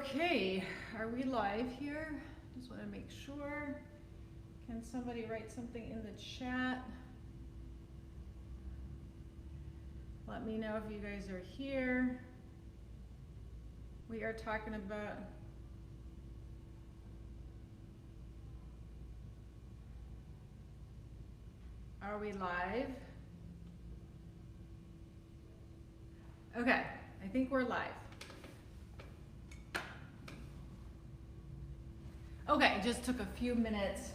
Okay, are we live here? Just want to make sure. Can somebody write something in the chat? Let me know if you guys are here. We are talking about are we live? Okay, I think we're live. Okay, it just took a few minutes.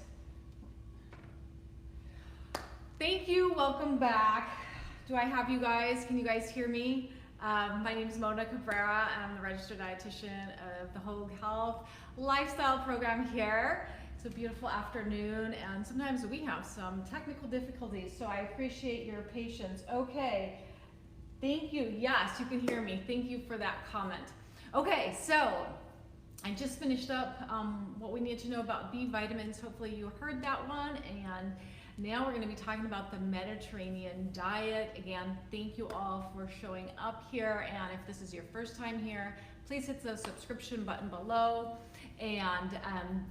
Thank you, welcome back. Do I have you guys? Can you guys hear me? My name is Mona Cabrera. I'm the registered dietitian of the Whole Health Lifestyle Program here. It's a beautiful afternoon, and sometimes we have some technical difficulties, so I appreciate your patience. Okay, thank you. Yes, you can hear me. Thank you for that comment. Okay, so I just finished up what we need to know about B vitamins. Hopefully you heard that one, and now we're going to be talking about the Mediterranean diet. Again, thank you all for showing up here, and if this is your first time here, please hit the subscription button below, and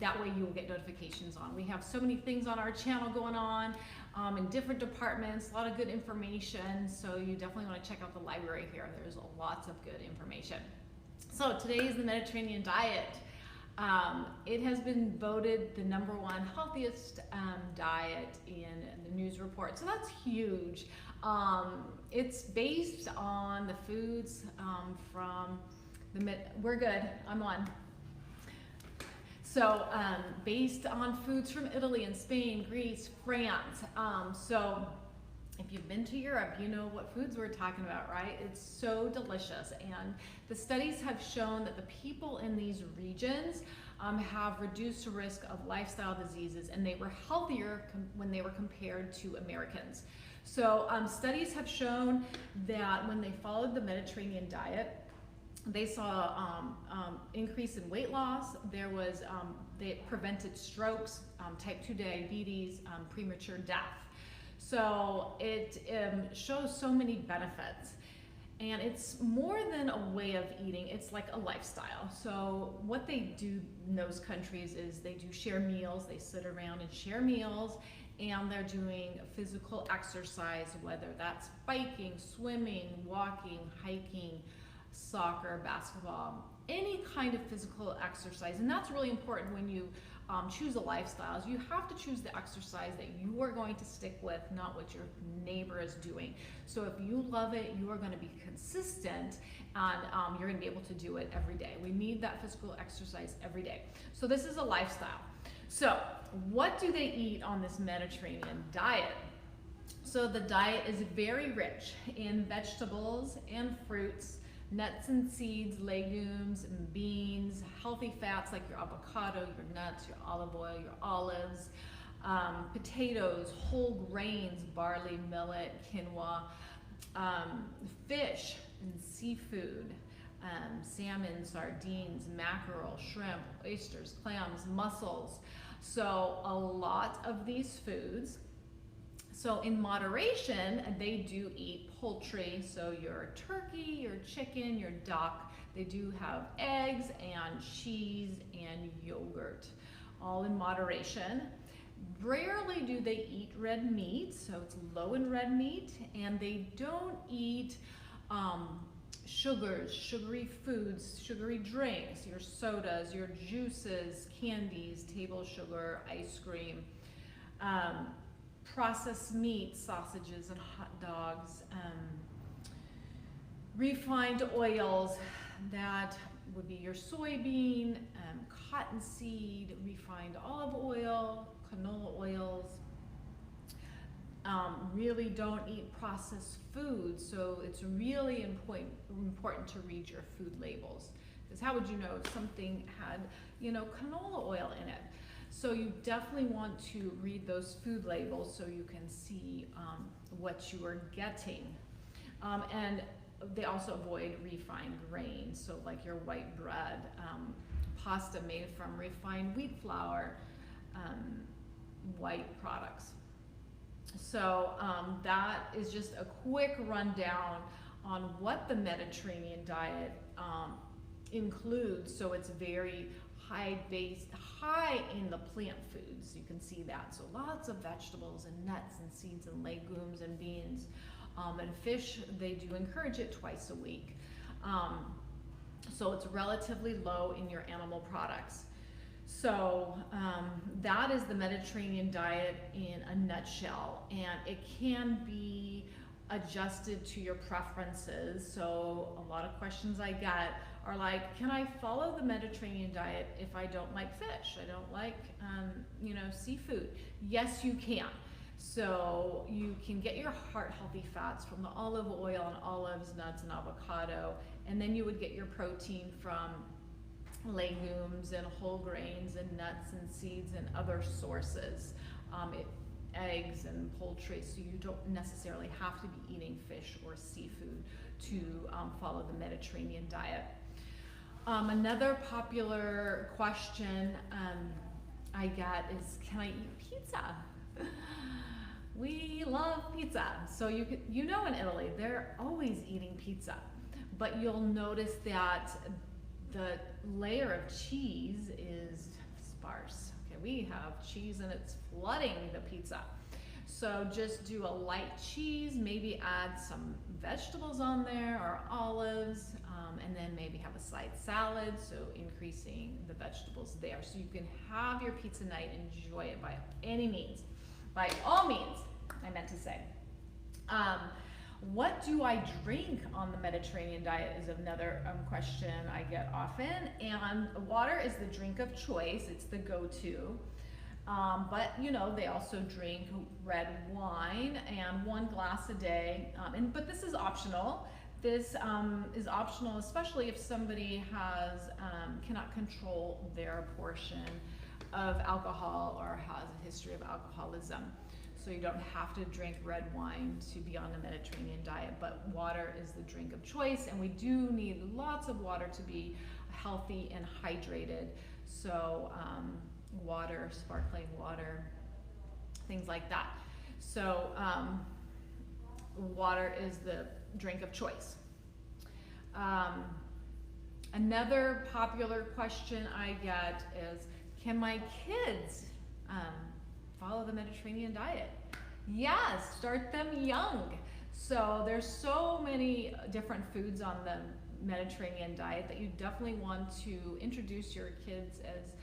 that way you will get notifications on. We have so many things on our channel going on in different departments, a lot of good information, so you definitely want to check out the library here. There's lots of good information. So today is the Mediterranean diet. It has been voted the #1 healthiest diet in the news report, so that's huge. It's based on the foods from the we're good. I'm on. So based on foods from Italy and Spain, Greece, France. So if you've been to Europe, you know what foods we're talking about, right? It's so delicious, and the studies have shown that the people in these regions have reduced risk of lifestyle diseases, and they were healthier when they were compared to Americans. So studies have shown that when they followed the Mediterranean diet, they saw increase in weight loss. There was they prevented strokes, type 2 diabetes, premature death. So it shows so many benefits, and it's more than a way of eating, it's like a lifestyle. So what they do in those countries is they do share meals, they sit around and share meals, and they're doing physical exercise, whether that's biking, swimming, walking, hiking, soccer, basketball, any kind of physical exercise. And that's really important when you choose a lifestyle. You have to choose the exercise that you are going to stick with, not what your neighbor is doing. So if you love it, you are going to be consistent, and you're going to be able to do it every day. We need that physical exercise every day. So this is a lifestyle. So what do they eat on this Mediterranean diet? So the diet is very rich in vegetables and fruits, nuts and seeds, legumes and beans, healthy fats like your avocado, your nuts, your olive oil, your olives, potatoes, whole grains, barley, millet, quinoa, fish and seafood, salmon, sardines, mackerel, shrimp, oysters, clams, mussels. So a lot of these foods. So in moderation, they do eat poultry, so your turkey, your chicken, your duck. They do have eggs and cheese and yogurt, all in moderation. Rarely do they eat red meat, so it's low in red meat, and they don't eat sugars, sugary foods, sugary drinks, your sodas, your juices, candies, table sugar, ice cream, processed meat, sausages and hot dogs, refined oils, that would be your soybean, cottonseed, refined olive oil, canola oils. Really don't eat processed foods, so it's really important to read your food labels, because how would you know if something had, canola oil in it? So you definitely want to read those food labels so you can see what you are getting. And they also avoid refined grains, so like your white bread, pasta made from refined wheat flour, white products. So that is just a quick rundown on what the Mediterranean diet includes, so it's very high in the plant foods. You can see that. So lots of vegetables and nuts and seeds and legumes and beans. And fish, they do encourage it twice a week. So it's relatively low in your animal products. So that is the Mediterranean diet in a nutshell, and it can be adjusted to your preferences. So a lot of questions I get are like, can I follow the Mediterranean diet if I don't like fish? I don't like, seafood. Yes, you can. So you can get your heart healthy fats from the olive oil and olives, nuts, and avocado, and then you would get your protein from legumes and whole grains and nuts and seeds and other sources, eggs and poultry. So you don't necessarily have to be eating fish or seafood to follow the Mediterranean diet. Another popular question I get is, can I eat pizza? We love pizza. So you know in Italy, they're always eating pizza, but you'll notice that the layer of cheese is sparse. Okay, we have cheese and it's flooding the pizza. So just do a light cheese, maybe add some vegetables on there or olives, and then maybe have a side salad, so increasing the vegetables there. So you can have your pizza night, enjoy it by any means. By all means, I meant to say. What do I drink on the Mediterranean diet is another question I get often, and water is the drink of choice. It's the go-to. But they also drink red wine and 1 glass a day. But this is optional. This is optional, especially if somebody cannot control their portion of alcohol or has a history of alcoholism. So you don't have to drink red wine to be on the Mediterranean diet, but water is the drink of choice, and we do need lots of water to be healthy and hydrated. So water, sparkling water, things like that. So water is the drink of choice. Another popular question I get is, can my kids follow the Mediterranean diet? Yes, start them young. So there's so many different foods on the Mediterranean diet that you definitely want to introduce your kids as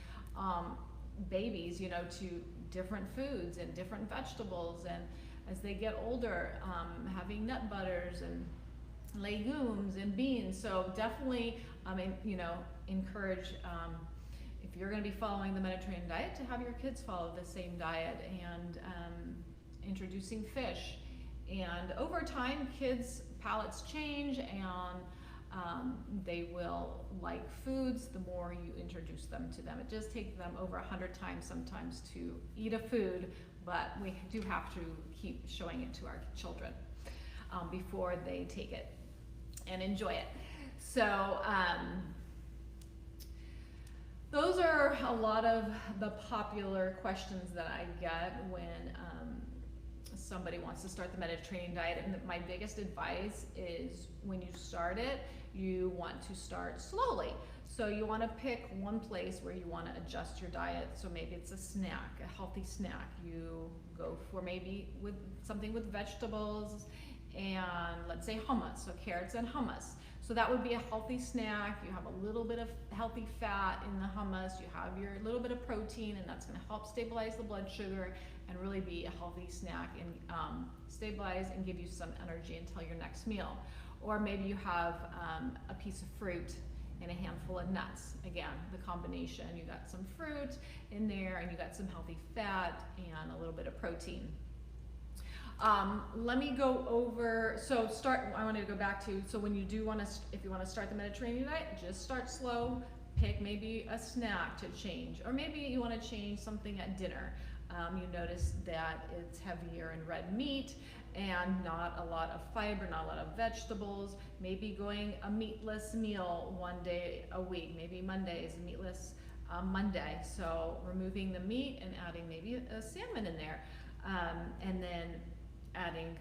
babies, to different foods and different vegetables, and as they get older, having nut butters and legumes and beans. So definitely, encourage, if you're going to be following the Mediterranean diet, to have your kids follow the same diet, and introducing fish. And over time, kids' palates change, and they will like foods the more you introduce them to them. It does take them over 100 times sometimes to eat a food, but we do have to keep showing it to our children before they take it and enjoy it. So those are a lot of the popular questions that I get when somebody wants to start the Mediterranean diet. And my biggest advice is, when you start it, you want to start slowly. So you want to pick one place where you want to adjust your diet. So maybe it's a snack, a healthy snack. You go for maybe with something with vegetables and, let's say, hummus, so carrots and hummus. So that would be a healthy snack. You have a little bit of healthy fat in the hummus. You have your little bit of protein, and that's going to help stabilize the blood sugar and really be a healthy snack and stabilize and give you some energy until your next meal. Or maybe you have a piece of fruit and a handful of nuts. Again, the combination, you got some fruit in there and you got some healthy fat and a little bit of protein. Let me go over, I wanted to go back to, so when you do want to, if you want to start the Mediterranean diet, just start slow, pick maybe a snack to change, or maybe you want to change something at dinner. You notice that it's heavier in red meat and not a lot of fiber, not a lot of vegetables. Maybe going a meatless meal one day a week. Maybe Monday is a meatless Monday. So removing the meat and adding maybe a salmon in there. And then adding,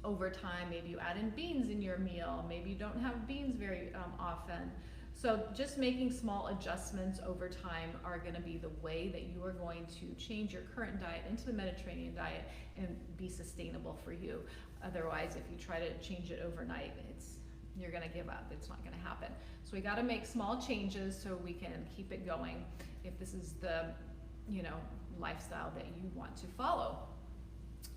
over time, maybe you add in beans in your meal. Maybe you don't have beans very often. So just making small adjustments over time are going to be the way that you are going to change your current diet into the Mediterranean diet and be sustainable for you. Otherwise, if you try to change it overnight, you're going to give up. It's not going to happen. So we got to make small changes so we can keep it going if this is the, lifestyle that you want to follow.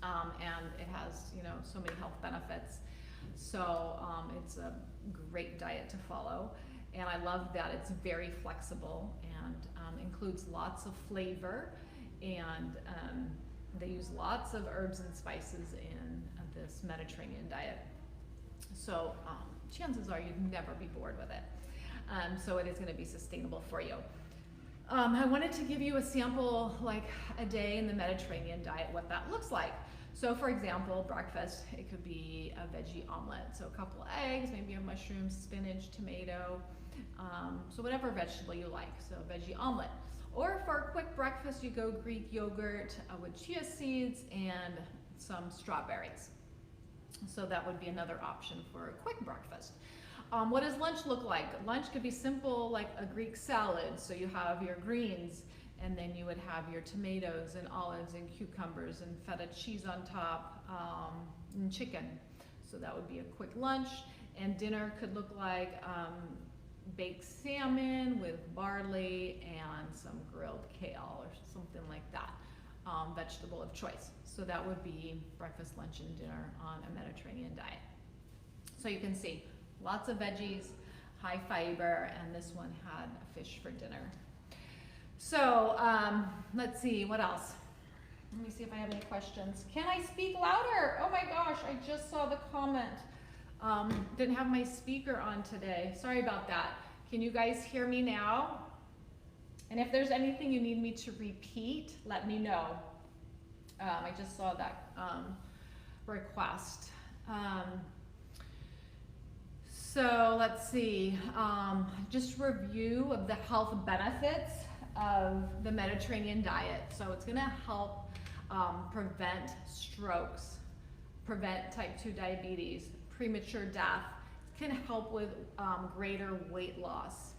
And it has, so many health benefits. So it's a great diet to follow. And I love that it's very flexible and includes lots of flavor, and they use lots of herbs and spices in this Mediterranean diet. So chances are you'd never be bored with it. So it is going to be sustainable for you. I wanted to give you a sample, like a day in the Mediterranean diet, what that looks like. So for example, breakfast, it could be a veggie omelet. So a couple of eggs, maybe a mushroom, spinach, tomato, so whatever vegetable you like, so veggie omelet. Or for a quick breakfast, you go Greek yogurt with chia seeds and some strawberries. So that would be another option for a quick breakfast. What does lunch look like? Lunch could be simple, like a Greek salad. So you have your greens, and then you would have your tomatoes and olives and cucumbers and feta cheese on top, and chicken. So that would be a quick lunch. And dinner could look like baked salmon with barley and some grilled kale or something like that, vegetable of choice. So that would be breakfast, lunch, and dinner on a Mediterranean diet. So you can see lots of veggies, high fiber, and this one had a fish for dinner. So let's see, what else? Let me see if I have any questions. Can I speak louder? Oh my gosh, I just saw the comment. Didn't have my speaker on today. Sorry about that. Can you guys hear me now? And if there's anything you need me to repeat, let me know. I just saw that request. So let's see, just review of the health benefits of the Mediterranean diet. So it's gonna help prevent strokes, prevent type 2 diabetes, premature death. It can help with greater weight loss.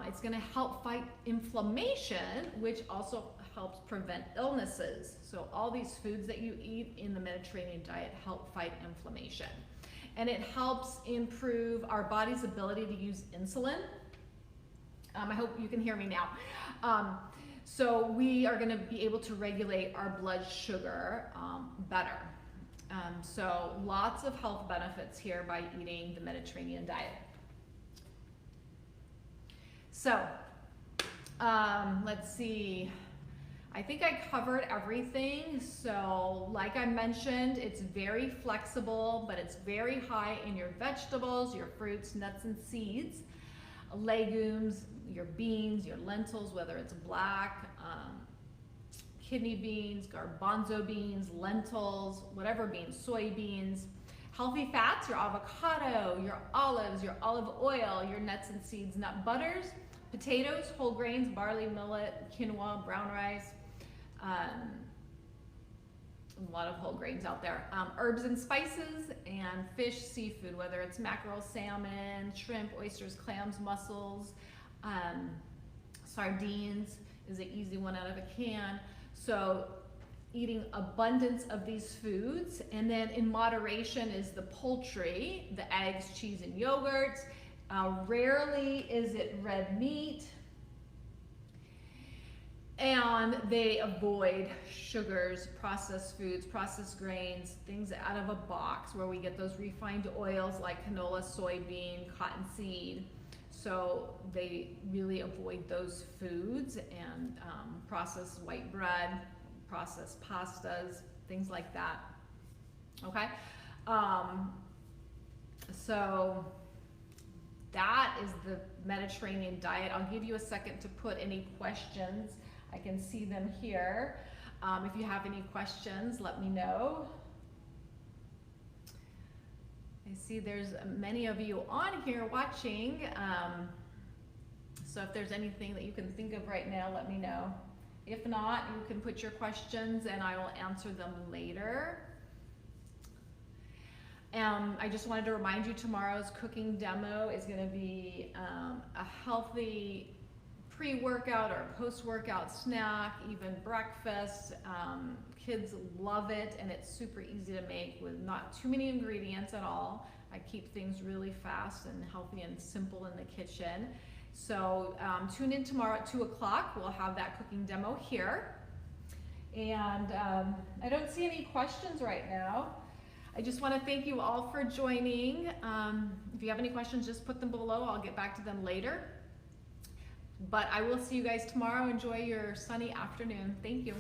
It's gonna help fight inflammation, which also helps prevent illnesses. So all these foods that you eat in the Mediterranean diet help fight inflammation. And it helps improve our body's ability to use insulin. I hope you can hear me now. So we are gonna be able to regulate our blood sugar better. So lots of health benefits here by eating the Mediterranean diet. So let's see. I think I covered everything. So like I mentioned, it's very flexible, but it's very high in your vegetables, your fruits, nuts, and seeds, legumes, your beans, your lentils, whether it's black, kidney beans, garbanzo beans, lentils, whatever beans, soybeans. Healthy fats, your avocado, your olives, your olive oil, your nuts and seeds, nut butters, potatoes, whole grains, barley, millet, quinoa, brown rice. A lot of whole grains out there. Herbs and spices, and fish, seafood, whether it's mackerel, salmon, shrimp, oysters, clams, mussels, sardines is an easy one out of a can. So eating abundance of these foods, and then in moderation is the poultry, the eggs, cheese, and yogurts. Rarely is it red meat. And they avoid sugars, processed foods, processed grains, things out of a box where we get those refined oils like canola, soybean, cottonseed. So they really avoid those foods, and processed white bread, processed pastas, things like that. Okay? So that is the Mediterranean diet. I'll give you a second to put any questions. I can see them here. If you have any questions, let me know. I see there's many of you on here watching. So if there's anything that you can think of right now, let me know. If not, you can put your questions and I will answer them later. I just wanted to remind you tomorrow's cooking demo is going to be a healthy pre-workout or post-workout snack, even breakfast. Kids love it, and it's super easy to make with not too many ingredients at all. I keep things really fast and healthy and simple in the kitchen. So tune in tomorrow at 2 o'clock. We'll have that cooking demo here. And I don't see any questions right now. I just want to thank you all for joining. If you have any questions, just put them below. I'll get back to them later. But I will see you guys tomorrow. Enjoy your sunny afternoon. Thank you.